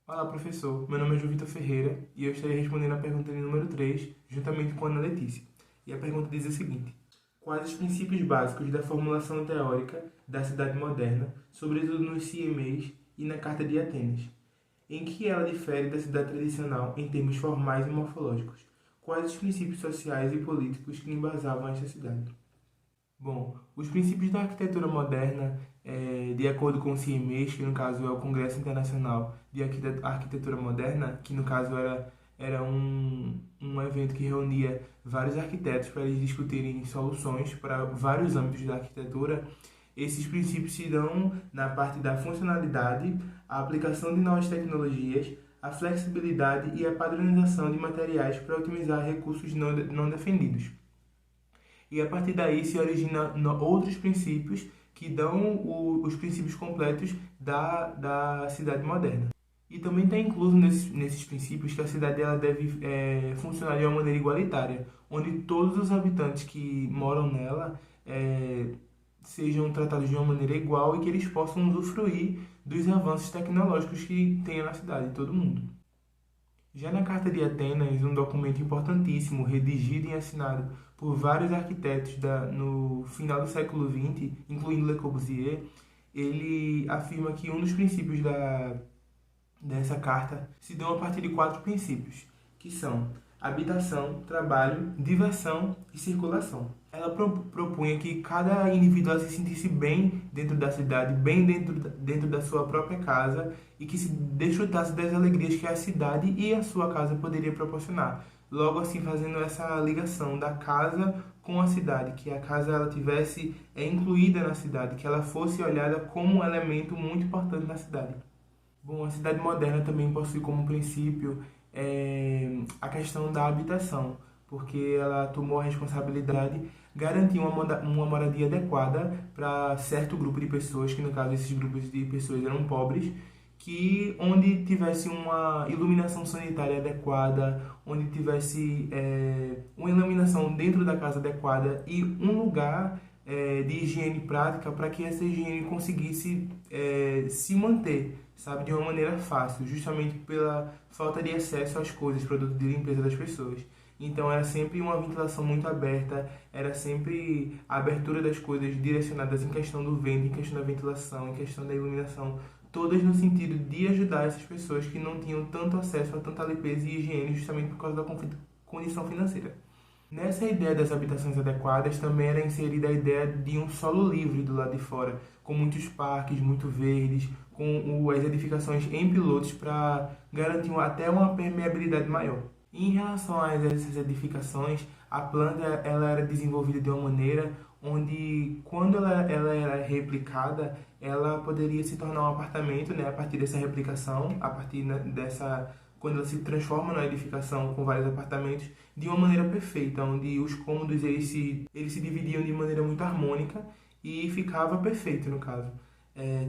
Olá, professor. Meu nome é João Vitor Ferreira e eu estarei respondendo a pergunta de número 3, juntamente com a Ana Letícia. E a pergunta diz o seguinte: quais os princípios básicos da formulação teórica da cidade moderna, sobretudo nos CMEs e na Carta de Atenas? Em que ela difere da cidade tradicional em termos formais e morfológicos? Quais os princípios sociais e políticos que embasavam esta cidade? Bom, os princípios da arquitetura moderna, de acordo com o CIMES, que no caso é o Congresso Internacional de Arquitetura Moderna, que no caso era um evento que reunia vários arquitetos para eles discutirem soluções para vários âmbitos da arquitetura. Esses princípios se dão na parte da funcionalidade, a aplicação de novas tecnologias, a flexibilidade e a padronização de materiais para otimizar recursos não defendidos. E a partir daí se originam outros princípios que dão os princípios completos da cidade moderna. E também está incluso nesses princípios que a cidade ela deve funcionar de uma maneira igualitária, onde todos os habitantes que moram nela sejam tratados de uma maneira igual e que eles possam usufruir dos avanços tecnológicos que tem na cidade, todo mundo. Já na Carta de Atenas, um documento importantíssimo, redigido e assinado por vários arquitetos no final do século XX, incluindo Le Corbusier, ele afirma que um dos princípios dessa carta se dão a partir de 4 princípios, que são habitação, trabalho, diversão e circulação. Ela propunha que cada indivíduo se sentisse bem dentro da cidade, bem dentro da sua própria casa e que se desfrutasse das alegrias que a cidade e a sua casa poderia proporcionar. Logo assim fazendo essa ligação da casa com a cidade, que a casa ela tivesse incluída na cidade, que ela fosse olhada como um elemento muito importante na cidade. Bom, a cidade moderna também possui como princípio a questão da habitação, porque ela tomou a responsabilidade de garantir uma moradia adequada para certo grupo de pessoas, que no caso esses grupos de pessoas eram pobres, que onde tivesse uma iluminação sanitária adequada, onde tivesse uma iluminação dentro da casa adequada e um lugar de higiene prática para que essa higiene conseguisse se manter, sabe, de uma maneira fácil, justamente pela falta de acesso às coisas, produtos de limpeza das pessoas. Então era sempre uma ventilação muito aberta, era sempre a abertura das coisas direcionadas em questão do vento, em questão da ventilação, em questão da iluminação, todas no sentido de ajudar essas pessoas que não tinham tanto acesso a tanta limpeza e higiene justamente por causa da condição financeira. Nessa ideia das habitações adequadas também era inserida a ideia de um solo livre do lado de fora, com muitos parques muito verdes, com as edificações em pilotos para garantir até uma permeabilidade maior. Em relação a essas edificações, a planta ela era desenvolvida de uma maneira onde, quando ela era replicada, ela poderia se tornar um apartamento, né, a partir dessa replicação, a partir dessa quando ela se transforma numa edificação com vários apartamentos, de uma maneira perfeita, onde os cômodos eles se dividiam de maneira muito harmônica e ficava perfeito no caso,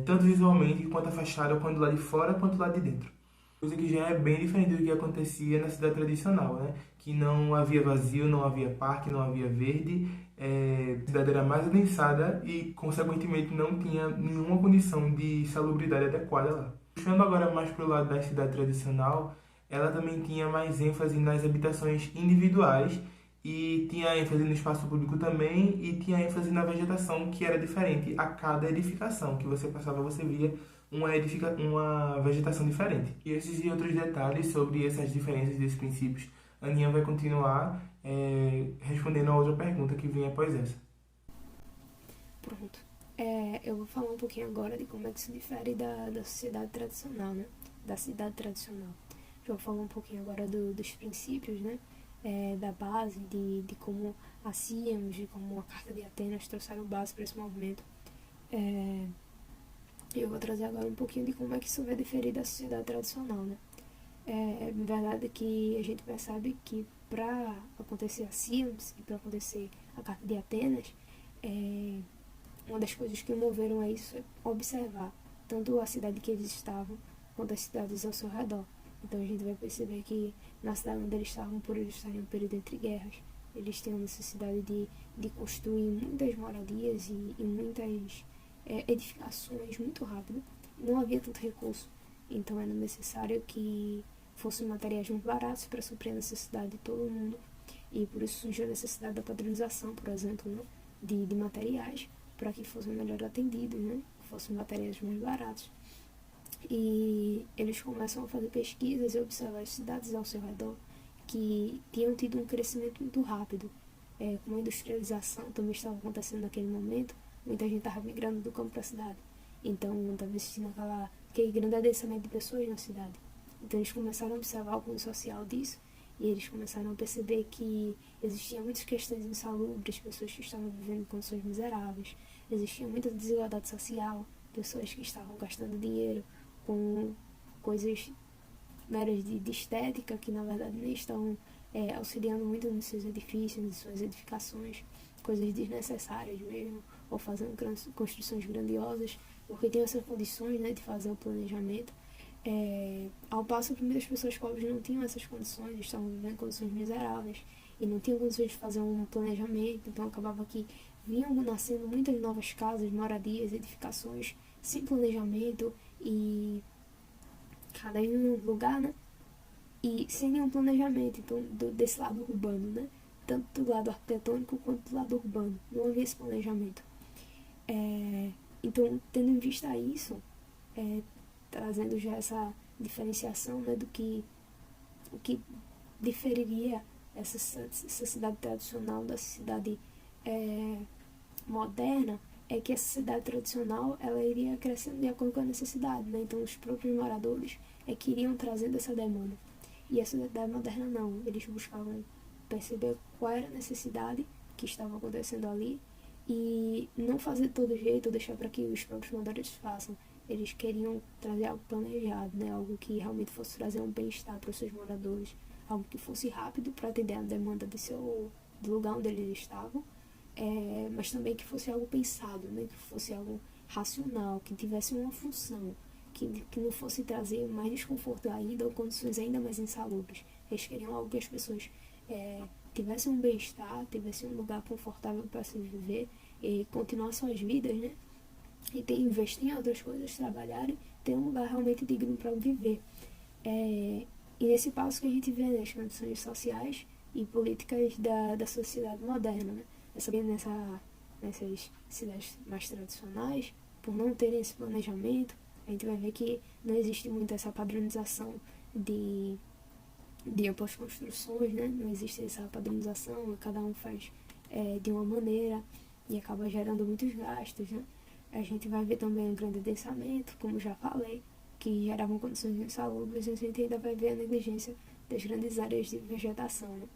tanto visualmente quanto a fachada, quanto do lado de fora quanto do lado de dentro. Coisa que já é bem diferente do que acontecia na cidade tradicional, né? Que não havia vazio, não havia parque, não havia verde, a cidade era mais adensada e, consequentemente, não tinha nenhuma condição de salubridade adequada lá. Puxando agora mais para o lado da cidade tradicional, ela também tinha mais ênfase nas habitações individuais e tinha ênfase no espaço público também e tinha ênfase na vegetação, que era diferente a cada edificação que você passava, você via uma vegetação diferente. E esses e outros detalhes sobre essas diferenças desses princípios, a Aninha vai continuar respondendo a outra pergunta que vem após essa. Pronto. Eu vou falar um pouquinho agora de como é que se difere da sociedade tradicional, né? Da cidade tradicional. Eu vou falar um pouquinho agora dos princípios, né? Da base, de como a CIEMS, de como a Carta de Atenas trouxeram base para esse movimento. Eu vou trazer agora um pouquinho de como é que isso vai diferir da sociedade tradicional, né? É verdade que a gente percebe que para acontecer a CIEMS e para acontecer a Carta de Atenas, uma das coisas que moveram a isso é observar tanto a cidade que eles estavam quanto as cidades ao seu redor. Então a gente vai perceber que na cidade onde eles estavam, por eles estarem em um período entre guerras, eles tinham necessidade de construir muitas moradias e muitas edificações muito rápido. Não havia tanto recurso. Então era necessário que fossem materiais mais baratos para suprir a necessidade de todo mundo. E por isso surgiu a necessidade da padronização, por exemplo, né, de materiais, para que fossem melhor atendidos, né, fossem materiais mais baratos. E eles começam a fazer pesquisas e observar as cidades ao seu redor que tinham tido um crescimento muito rápido. Como a industrialização também estava acontecendo naquele momento, muita gente estava migrando do campo para a cidade. Então estava existindo aquele grande adensamento de pessoas na cidade. Então eles começaram a observar o cunho social disso e eles começaram a perceber que existiam muitas questões insalubres, pessoas que estavam vivendo em condições miseráveis, existia muita desigualdade social, pessoas que estavam gastando dinheiro com coisas meras de estética, que na verdade nem estão auxiliando muito nos seus edifícios, nas suas edificações, coisas desnecessárias mesmo, ou fazendo construções grandiosas, porque tem essas condições, né, de fazer o planejamento. Ao passo que muitas pessoas pobres não tinham essas condições, estavam vivendo em condições miseráveis e não tinham condições de fazer um planejamento, então acabava que vinham nascendo muitas novas casas, moradias, edificações sem planejamento e cada em um lugar, né? E sem nenhum planejamento, então desse lado urbano, né? Tanto do lado arquitetônico quanto do lado urbano, não havia esse planejamento. Então, tendo em vista isso, trazendo já essa diferenciação, né, o que diferiria essa cidade tradicional da cidade moderna, é que essa cidade tradicional ela iria crescendo de acordo com a necessidade, né? Então os próprios moradores que iriam trazendo essa demanda. E a cidade moderna não, eles buscavam perceber qual era a necessidade que estava acontecendo ali e não fazer de todo jeito ou deixar para que os próprios moradores façam. Eles queriam trazer algo planejado, né? Algo que realmente fosse trazer um bem-estar para os seus moradores, algo que fosse rápido para atender a demanda do lugar onde eles estavam, mas também que fosse algo pensado, né? Que fosse algo racional, que tivesse uma função, que não fosse trazer mais desconforto ainda ou condições ainda mais insalubres. Eles queriam algo que as pessoas tivessem um bem-estar, tivessem um lugar confortável para se viver e continuar suas vidas, né? E investir em outras coisas, trabalharem, ter um lugar realmente digno para viver. E nesse passo que a gente vê nas condições sociais e políticas da sociedade moderna, né? Nessas cidades mais tradicionais, por não terem esse planejamento, a gente vai ver que não existe muito essa padronização de outras construções, né? Não existe essa padronização, cada um faz de uma maneira e acaba gerando muitos gastos, né? A gente vai ver também um grande adensamento, como já falei, que geravam condições insalubres, e a gente ainda vai ver a negligência das grandes áreas de vegetação, né?